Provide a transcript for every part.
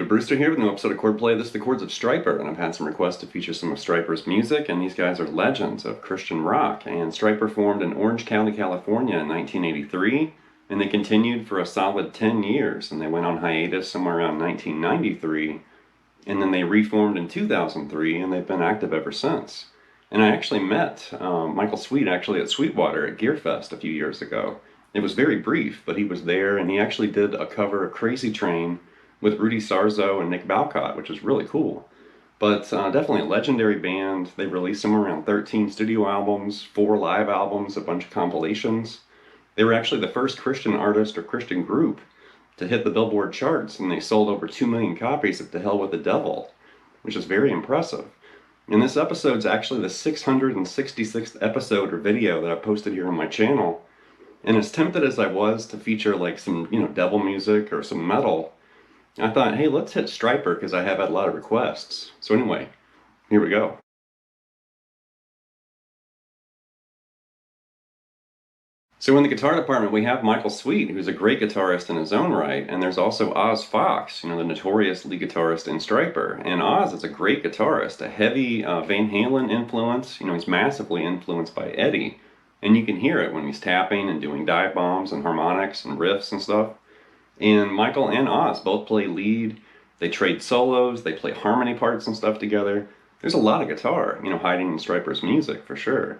Brewster here with a new episode of Chordplay. This is the Chords of Stryper, and I've had some requests to feature some of Stryper's music, and these guys are legends of Christian rock. And Stryper formed in Orange County, California in 1983, and they continued for a solid 10 years, and they went on hiatus somewhere around 1993, and then they reformed in 2003, and they've been active ever since. And I actually met Michael Sweet actually at Sweetwater at Gearfest a few years ago. It was very brief, but he was there, and he actually did a cover of Crazy Train with Rudy Sarzo and Nick Balcott, which was really cool. But definitely a legendary band. They released somewhere around 13 studio albums, 4 live albums, a bunch of compilations. They were actually the first Christian artist or Christian group to hit the Billboard charts, and they sold over 2 million copies of To Hell with the Devil, which is very impressive. And this episode's actually the 666th episode or video that I posted here on my channel. And as tempted as I was to feature like some, devil music or some metal, I thought, hey, let's hit Stryper because I have had a lot of requests. So anyway, here we go. So in the guitar department, we have Michael Sweet, who's a great guitarist in his own right, and there's also Oz Fox, the notorious lead guitarist in Stryper. And Oz is a great guitarist, a heavy Van Halen influence. He's massively influenced by Eddie, and you can hear it when he's tapping and doing dive bombs and harmonics and riffs and stuff. And Michael and Oz both play lead, they trade solos, they play harmony parts and stuff together. There's a lot of guitar, hiding in Stryper's music for sure.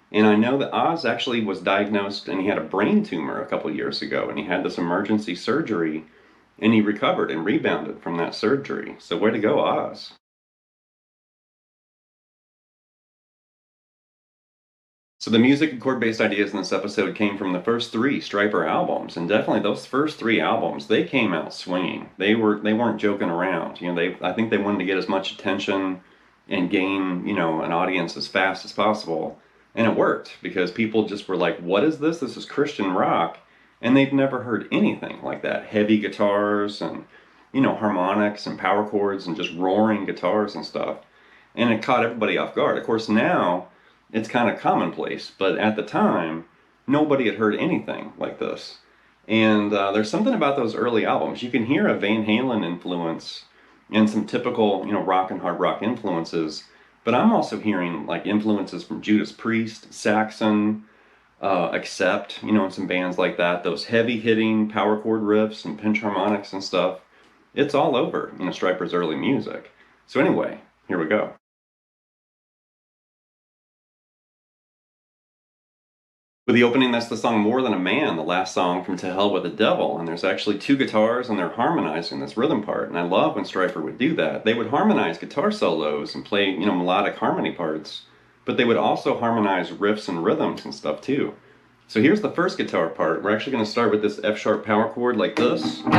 And I know that Oz actually was diagnosed and he had a brain tumor a couple years ago, and he had this emergency surgery, and he recovered and rebounded from that surgery. So way to go, Oz. So the music and chord-based ideas in this episode came from the first 3 Stryper albums, and definitely those first 3 albums, they came out swinging. They weren't joking around. I think they wanted to get as much attention and gain, an audience as fast as possible, and it worked because people just were like, "What is this? This is Christian rock," and they'd never heard anything like that. Heavy guitars and harmonics and power chords and just roaring guitars and stuff, and it caught everybody off guard. Of course, now it's kind of commonplace, but at the time, nobody had heard anything like this. And there's something about those early albums. You can hear a Van Halen influence and some typical, rock and hard rock influences, but I'm also hearing like influences from Judas Priest, Saxon, Accept, and some bands like that. Those heavy-hitting power chord riffs and pinch harmonics and stuff. It's all over, Stryper's early music. So anyway, here we go. With the opening, that's the song More Than a Man, the last song from To Hell with the Devil. And there's actually 2 guitars and they're harmonizing this rhythm part. And I love when Stryper would do that. They would harmonize guitar solos and play, melodic harmony parts, but they would also harmonize riffs and rhythms and stuff too. So here's the first guitar part. We're actually going to start with this F sharp power chord like this. So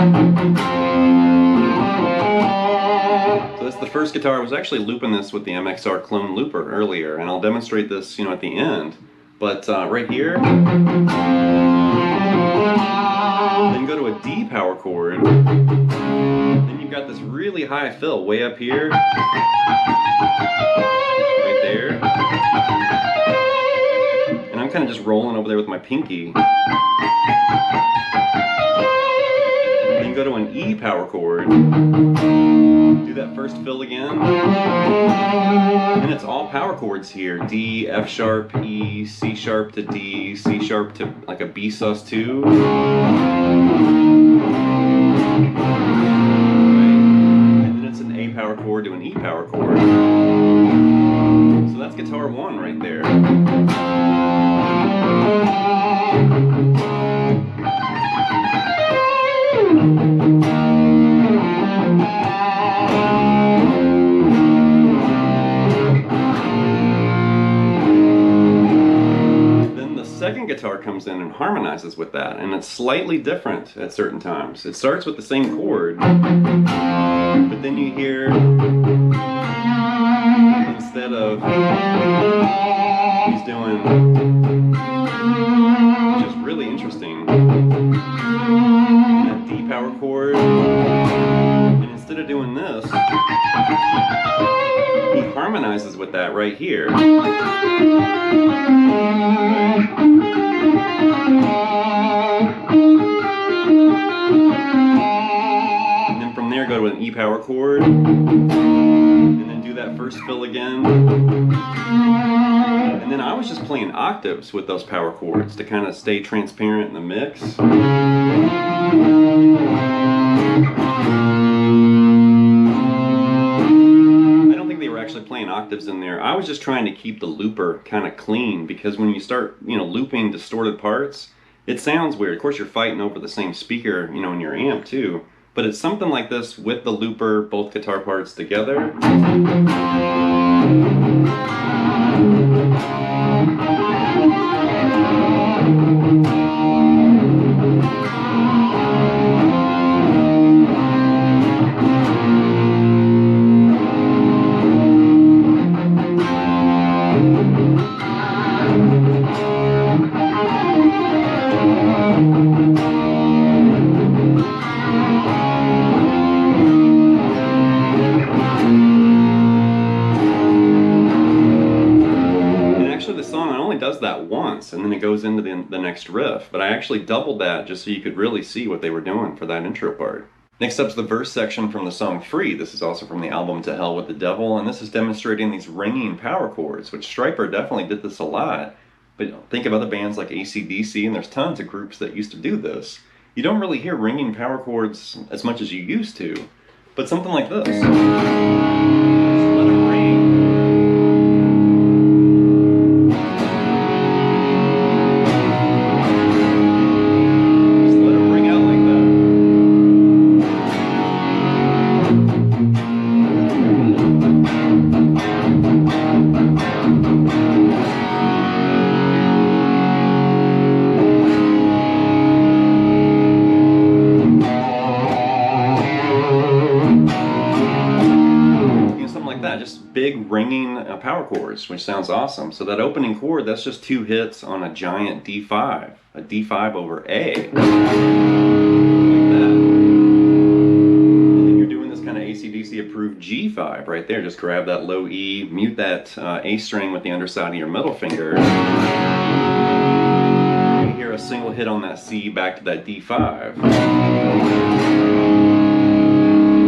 that's the first guitar. I was actually looping this with the MXR clone looper earlier, and I'll demonstrate this, at the end. But right here, then go to a D power chord, then you've got this really high fill way up here, right there, and I'm kind of just rolling over there with my pinky. Then go to an E power chord, do that first fill again, and it's all power chords here. D, F sharp, E, C sharp to D, C sharp to like a B sus2. Right. And then it's an A power chord to an E power chord. So that's guitar 1 right there. Second guitar comes comes in and harmonizes with that, and it's slightly different at certain times. It starts with the same chord, but then you hear, instead of, he's doing, which is really interesting, that D power chord, and instead of doing this, he harmonizes with that right here. And then from there go to an E power chord, and then do that first fill again. And then I was just playing octaves with those power chords to kind of stay transparent in the mix. Playing octaves in there. I was just trying to keep the looper kind of clean, because when you start, looping distorted parts, it sounds weird. Of course, you're fighting over the same speaker, in your amp too, but it's something like this with the looper, both guitar parts together. Does that once, and then it goes into the next riff, but I actually doubled that just so you could really see what they were doing for that intro part. Next up's the verse section from the song Free. This is also from the album To Hell with the Devil, and this is demonstrating these ringing power chords, which Stryper definitely did this a lot, but think of other bands like AC/DC, and there's tons of groups that used to do this. You don't really hear ringing power chords as much as you used to, but something like this. Just let them ring. Big ringing power chords, which sounds awesome. So that opening chord, that's just 2 hits on a giant D5, a D5 over A, like that. And then you're doing this kind of AC/DC approved G5 right there. Just grab that low E, mute that A string with the underside of your middle finger. You hear a single hit on that C back to that D5.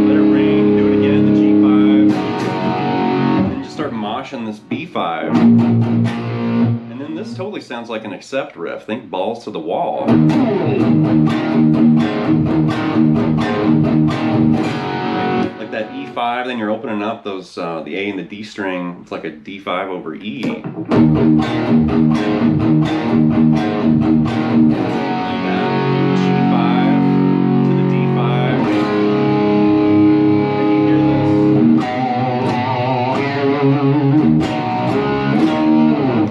Let it ring, do it again, the G5. Start moshing this B5, and then this totally sounds like an accept riff. Think balls to the wall. Like that E5, then you're opening up those the A and the D string. It's like a D5 over E. Like that. G5 to the D5.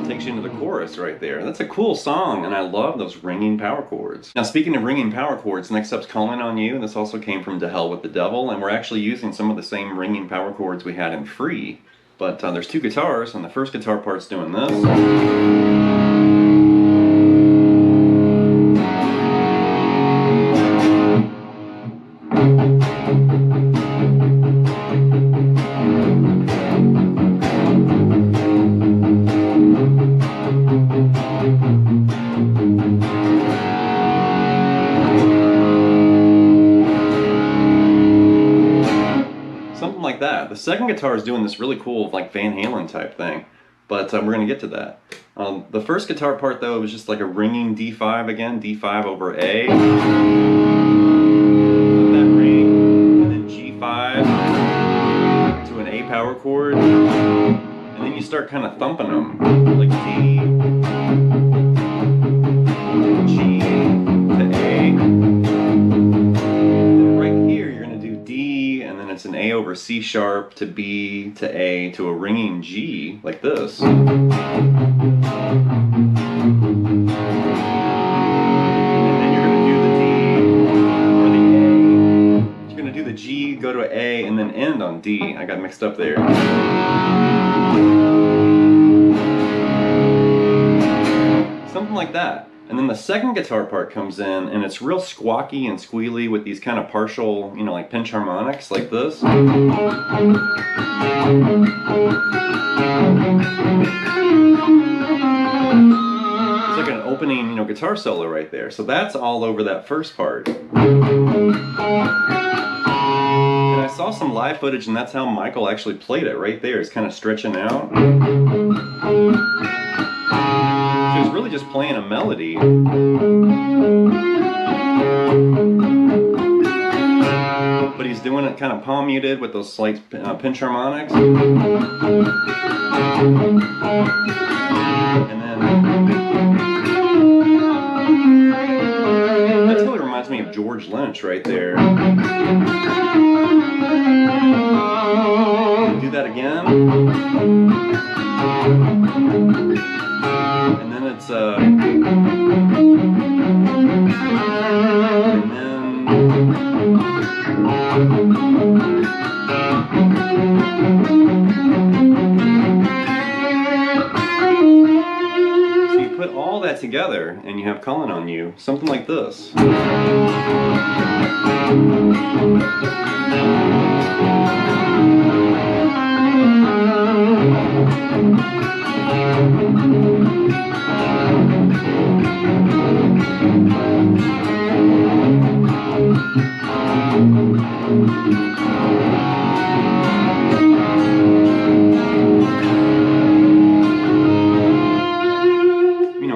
Takes you into the chorus right there. That's a cool song, and I love those ringing power chords. Now, speaking of ringing power chords, next up's Calling on You, and this also came from To Hell with the Devil, and we're actually using some of the same ringing power chords we had in Free, but there's 2 guitars, and the first guitar part's doing this. Like that. The second guitar is doing this really cool like Van Halen type thing, but we're going to get to that. The first guitar part though was just like a ringing D5 again, D5 over A. Let that ring, and then G5 to an A power chord, and then you start kind of thumping them, like D, G to A. It's an A over C sharp to B to A to a ringing G, like this. end on D. I got mixed up there. Something like that. And then the second guitar part comes in, and it's real squawky and squealy with these kind of partial, you know, like pinch harmonics, like this. It's like an opening, you know, guitar solo right there. So that's all over that first part. And I saw some live footage, and that's how Michael actually played it right there. It's kind of stretching out. He was really just playing a melody. But he's doing it kind of palm muted with those slight pinch harmonics. And then that totally reminds me of George Lynch right there. Do that again. And then it's and then so you put all that together and you have Calling on You, something like this.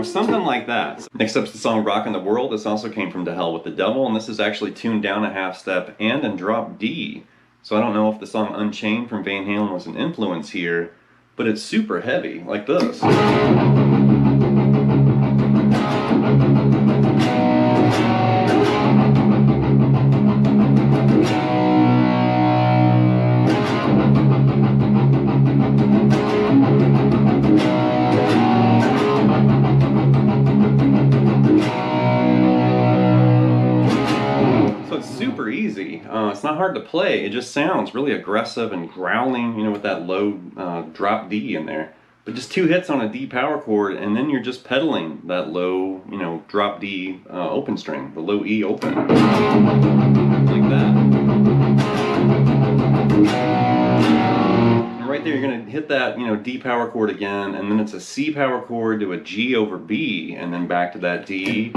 Something like that. Next up is the song Rockin' the World. This also came from To Hell with the Devil, and this is actually tuned down a half step and in drop D. So I don't know if the song Unchained from Van Halen was an influence here, but it's super heavy, like this. Super easy. It's not hard to play. It just sounds really aggressive and growling, you know, with that low drop D in there. But just 2 hits on a D power chord, and then you're just pedaling that low, you know, drop D open string, the low E open, like that. And right there, you're gonna hit that, you know, D power chord again, and then it's a C power chord to a G over B, and then back to that D.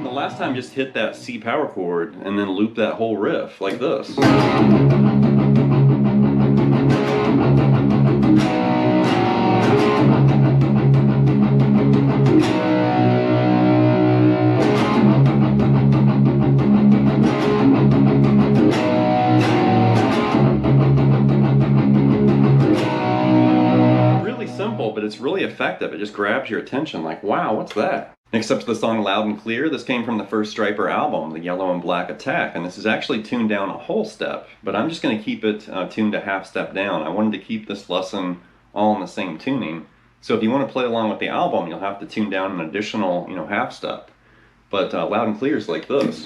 The last time just hit that C power chord and then loop that whole riff like this. Really simple, but it's really effective. It just grabs your attention like, wow, what's that? Next up is the song Loud and Clear. This came from the first Stryper album, the Yellow and Black Attack, and this is actually tuned down a whole step, but I'm just going to keep it tuned a half step down. I wanted to keep this lesson all in the same tuning, so if you want to play along with the album, you'll have to tune down an additional, you know, half step. But Loud and Clear is like this.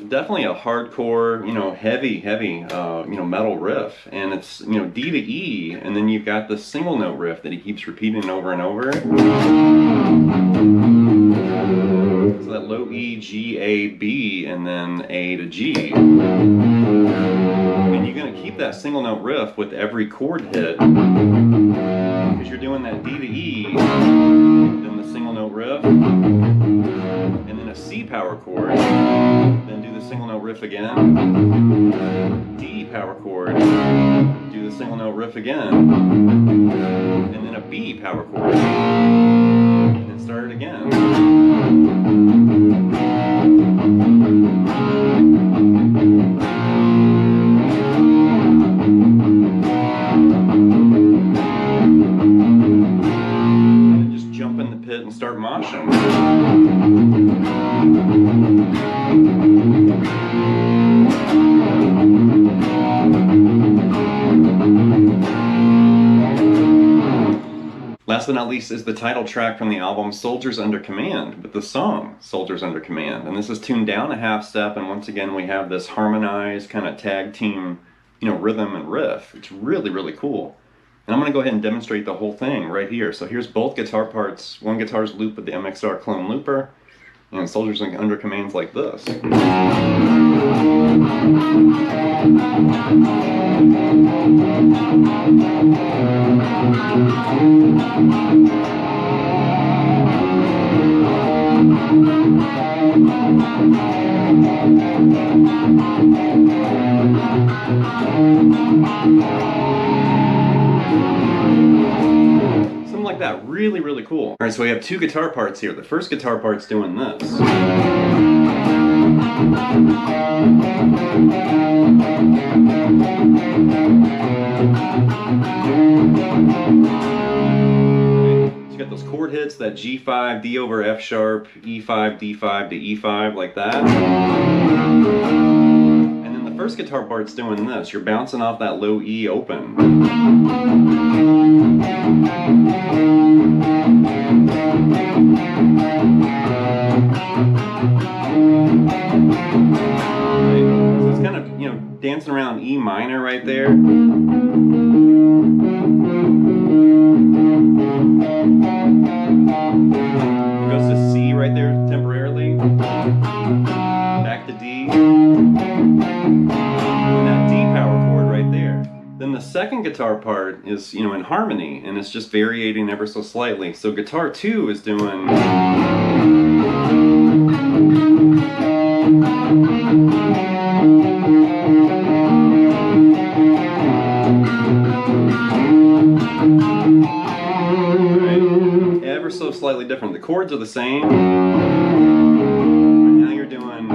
Definitely a hardcore, you know, heavy, you know, metal riff, and it's, you know, D to E, and then you've got the single note riff that he keeps repeating over and over. So that low E, G, A, B, and then A to G. And you're going to keep that single note riff with every chord hit, because you're doing that D to E, then the single note riff, and then a C power chord, then do the single note riff again, D power chord, do the single note riff again, and then a B power chord, and then start it again. Last but not least is the title track from the album Soldiers Under Command, with the song Soldiers Under Command. And this is tuned down a half step, and once again we have this harmonized kind of tag team, rhythm and riff. It's really, really cool. And I'm going to go ahead and demonstrate the whole thing right here. So here's both guitar parts. One guitar's looped with the MXR clone looper, and Soldiers Under Command's like this. Something like that. Really, really cool. All right, so we have two guitar parts here. The first guitar part's doing this. You got those chord hits, that G5, D over F sharp, E5, D5 to E5, like that. And then the first guitar part's doing this. You're bouncing off that low E open. So it's kind of, dancing around E minor right there. It goes to C right there temporarily. Back to D. And that D power chord right there. Then the second guitar part is, in harmony, and it's just variating ever so slightly. So guitar 2 is doing... ever so slightly different. The chords are the same. And now you're doing...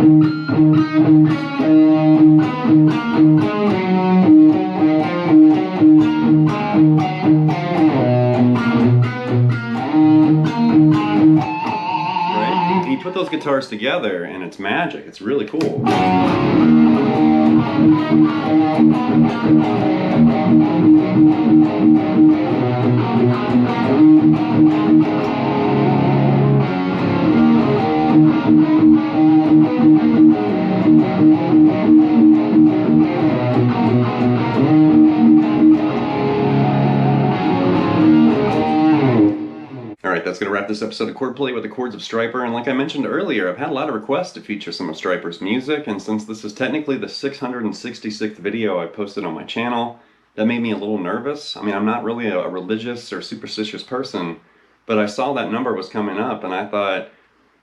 right? And you put those guitars together and it's magic. It's really cool. Alright, that's going to wrap this episode of Chordplay with the Chords of Stryper, and like I mentioned earlier, I've had a lot of requests to feature some of Stryper's music, and since this is technically the 666th video I posted on my channel, that made me a little nervous. I mean, I'm not really a religious or superstitious person, but I saw that number was coming up, and I thought,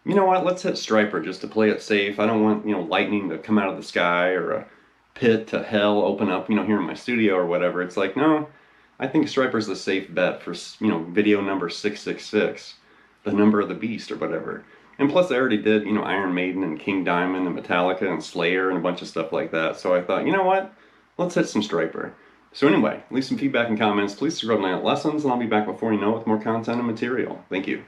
you know what, let's hit Stryper just to play it safe. I don't want, lightning to come out of the sky or a pit to hell open up, here in my studio or whatever. It's like, no, I think Stryper's the safe bet for, video number 666, the number of the beast or whatever. And plus I already did, Iron Maiden and King Diamond and Metallica and Slayer and a bunch of stuff like that. So I thought, you know what, let's hit some Stryper. So anyway, leave some feedback and comments. Please subscribe to my lessons, and I'll be back before you know it with more content and material. Thank you.